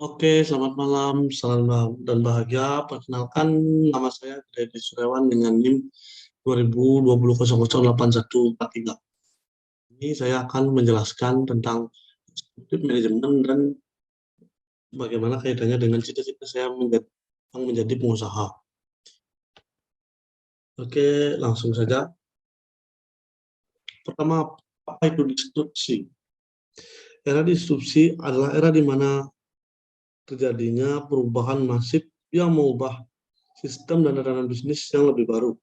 Oke, selamat malam, salam dan bahagia. Perkenalkan, nama saya Deddy Suryawan dengan NIM 2020008143. Ini saya akan menjelaskan tentang eksekutif manajemen dan bagaimana kaitannya dengan cita-cita saya menjadi pengusaha. Oke, langsung saja. Pertama, apa itu disrupsi? Era disrupsi adalah era di mana terjadinya perubahan masif yang mengubah sistem dan tatanan bisnis yang lebih baru.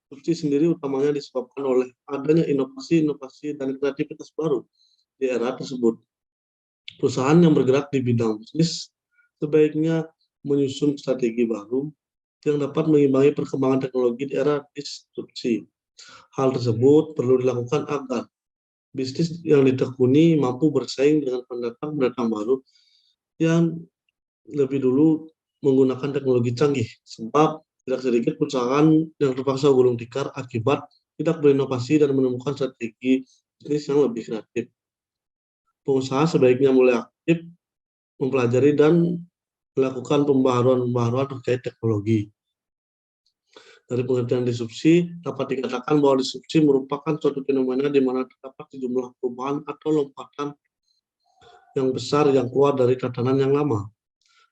Disrupsi sendiri utamanya disebabkan oleh adanya inovasi-inovasi dan kreativitas baru di era tersebut. Perusahaan yang bergerak di bidang bisnis sebaiknya menyusun strategi baru yang dapat mengimbangi perkembangan teknologi di era disrupsi. Hal tersebut perlu dilakukan agar bisnis yang ditekuni mampu bersaing dengan pendatang-pendatang baru yang lebih dulu menggunakan teknologi canggih, sebab tidak sedikit perusahaan yang terpaksa gulung tikar akibat tidak berinovasi dan menemukan strategi bisnis yang lebih kreatif. Pengusaha sebaiknya mulai aktif mempelajari dan melakukan pembaharuan-pembaharuan terkait teknologi. Dari pengertian disrupsi, dapat dikatakan bahwa disrupsi merupakan suatu fenomena di mana terdapat sejumlah perubahan atau lompatan yang besar yang keluar dari tatanan yang lama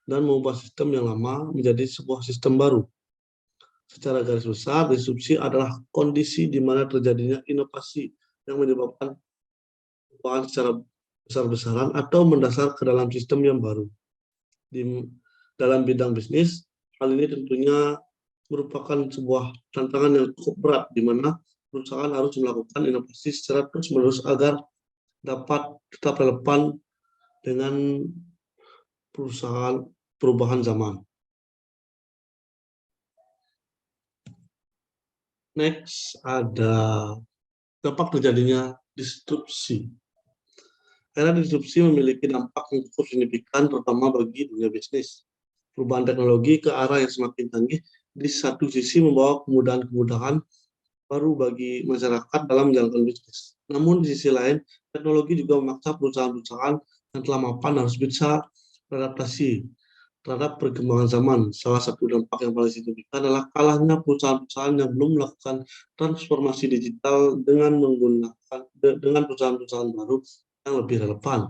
dan mengubah sistem yang lama menjadi sebuah sistem baru. Secara garis besar, disrupsi adalah kondisi di mana terjadinya inovasi yang menyebabkan perubahan secara besar-besaran atau mendasar ke dalam sistem yang baru. Dalam bidang bisnis, hal ini tentunya merupakan sebuah tantangan yang cukup berat, di mana perusahaan harus melakukan inovasi secara terus-menerus agar dapat tetap relevan dengan perubahan zaman. Next, ada dampak terjadinya disrupsi. Era disrupsi memiliki dampak yang cukup signifikan, terutama bagi dunia bisnis. Perubahan teknologi ke arah yang semakin canggih di satu sisi membawa kemudahan-kemudahan baru bagi masyarakat dalam menjalankan bisnis. Namun di sisi lain, teknologi juga memaksa perusahaan-perusahaan yang telah mapan harus bisa beradaptasi terhadap perkembangan zaman. Salah satu dampak yang paling signifikan adalah kalahnya perusahaan-perusahaan yang belum melakukan transformasi digital dengan perusahaan-perusahaan baru yang lebih relevan.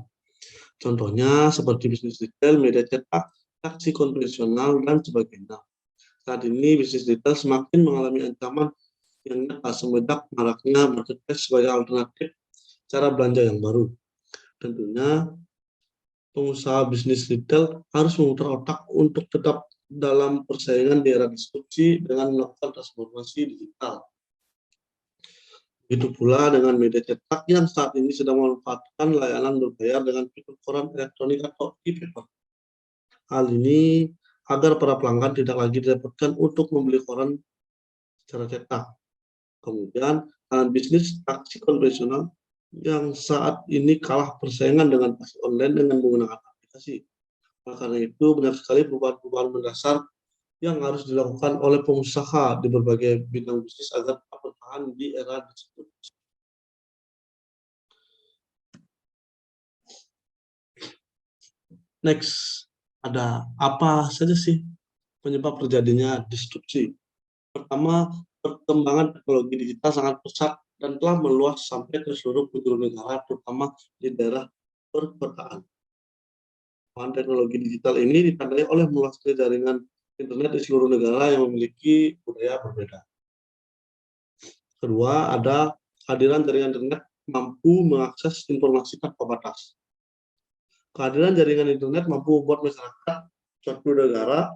Contohnya seperti bisnis retail, media cetak, taksi konvensional, dan sebagainya. Saat ini bisnis retail semakin mengalami ancaman yang nyata semenjak maraknya marketplace sebagai alternatif cara belanja yang baru. Tentunya pengusaha bisnis retail harus memutar otak untuk tetap dalam persaingan di era disrupsi dengan melakukan transformasi digital. Begitu pula dengan media cetak yang saat ini sedang memanfaatkan layanan berbayar dengan fitur koran elektronik atau e-paper. Hal ini agar para pelanggan tidak lagi direpotkan untuk membeli koran secara cetak. Kemudian, bisnis taksi konvensional yang saat ini kalah persaingan dengan taksi online dengan menggunakan aplikasi. Karena itu, banyak sekali perubahan-perubahan mendasar yang harus dilakukan oleh pengusaha di berbagai bidang bisnis agar tetap bertahan di era tersebut. Next, ada apa saja sih penyebab terjadinya disrupsi? Pertama, perkembangan teknologi digital sangat pesat dan telah meluas sampai ke seluruh penjuru negara, terutama di daerah perkotaan. Teknologi digital ini ditandai oleh meluasnya jaringan internet di seluruh negara yang memiliki budaya berbeda. Kedua, ada kehadiran jaringan internet mampu mengakses informasi tanpa batas. Kehadiran jaringan internet mampu membuat masyarakat suatu negara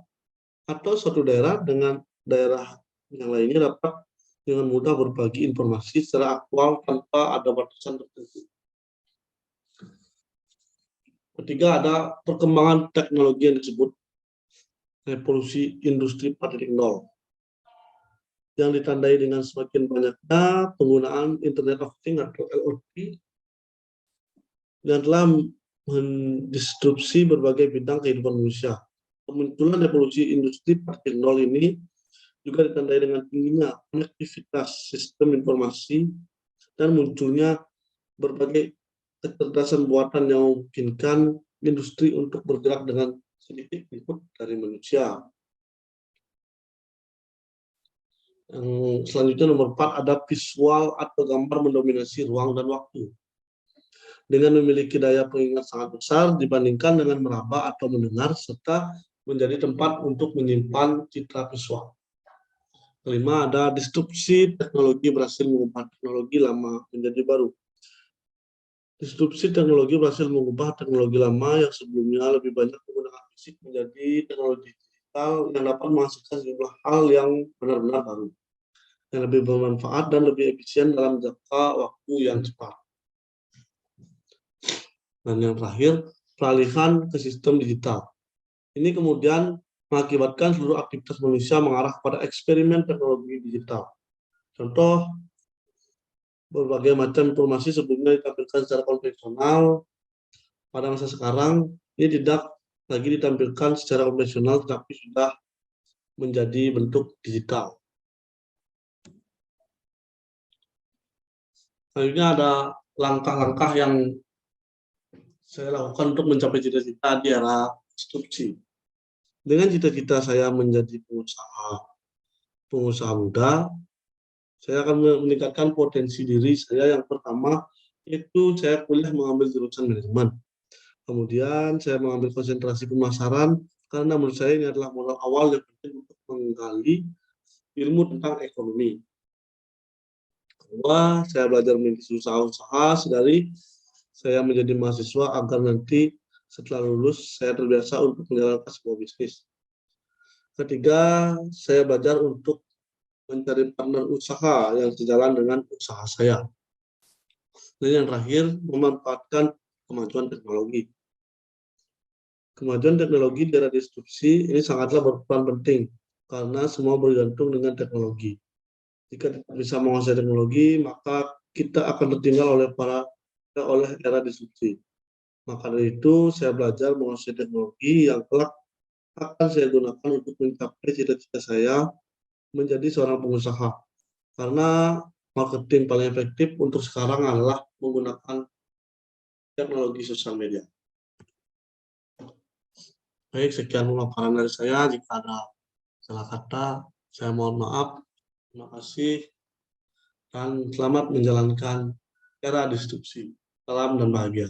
atau suatu daerah dengan daerah yang lainnya dapat dengan mudah berbagi informasi secara aktual tanpa ada batasan tertentu. Ketiga, ada perkembangan teknologi yang disebut revolusi industri 4.0 yang ditandai dengan semakin banyaknya penggunaan Internet of Things atau IoT yang telah mendisrupsi berbagai bidang kehidupan manusia. Kemunculan revolusi industri 4.0 ini juga ditandai dengan tingginya konektivitas sistem informasi dan munculnya berbagai kecerdasan buatan yang memungkinkan industri untuk bergerak dengan sedikit input dari manusia. Yang selanjutnya nomor 4 ada visual atau gambar mendominasi ruang dan waktu. Dengan memiliki daya pengingat sangat besar dibandingkan dengan meraba atau mendengar, serta menjadi tempat untuk menyimpan citra visual. Kelima, ada disrupsi teknologi berhasil mengubah teknologi lama menjadi baru. Disrupsi teknologi berhasil mengubah teknologi lama yang sebelumnya lebih banyak menggunakan fisik menjadi teknologi digital yang dapat menghasilkan sejumlah hal yang benar-benar baru, yang lebih bermanfaat dan lebih efisien dalam jangka waktu yang cepat. Dan yang terakhir, peralihan ke sistem digital. Ini kemudian mengakibatkan seluruh aktivitas manusia mengarah pada eksperimen teknologi digital. Contoh, berbagai macam informasi sebelumnya ditampilkan secara konvensional, pada masa sekarang ini tidak lagi ditampilkan secara konvensional, tetapi sudah menjadi bentuk digital. Selanjutnya ada langkah-langkah yang saya lakukan untuk mencapai cita-cita di era disrupsi. Dengan cita-cita saya menjadi pengusaha muda, saya akan meningkatkan potensi diri saya. Yang pertama, itu saya kuliah mengambil jurusan manajemen. Kemudian saya mengambil konsentrasi pemasaran, karena menurut saya ini adalah modal awal yang penting untuk menggali ilmu tentang ekonomi. Kedua, saya belajar merintis usaha-usaha sedari saya menjadi mahasiswa agar nanti setelah lulus saya terbiasa untuk menjalankan sebuah bisnis. Ketiga, saya belajar untuk mencari partner usaha yang sejalan dengan usaha saya. Dan yang terakhir, memanfaatkan kemajuan teknologi. Kemajuan teknologi di era disrupsi ini sangatlah berperan penting karena semua bergantung dengan teknologi. Jika tidak bisa menguasai teknologi, maka kita akan tertinggal oleh era disrupsi. Maka dari itu, saya belajar menguasai teknologi yang kelak akan saya gunakan untuk mencapai cita-cita saya menjadi seorang pengusaha. Karena marketing paling efektif untuk sekarang adalah menggunakan teknologi sosial media. Baik, sekian pemaparan dari saya. Jika ada salah kata, saya mohon maaf. Terima kasih dan selamat menjalankan era disrupsi. Salam dan bahagia.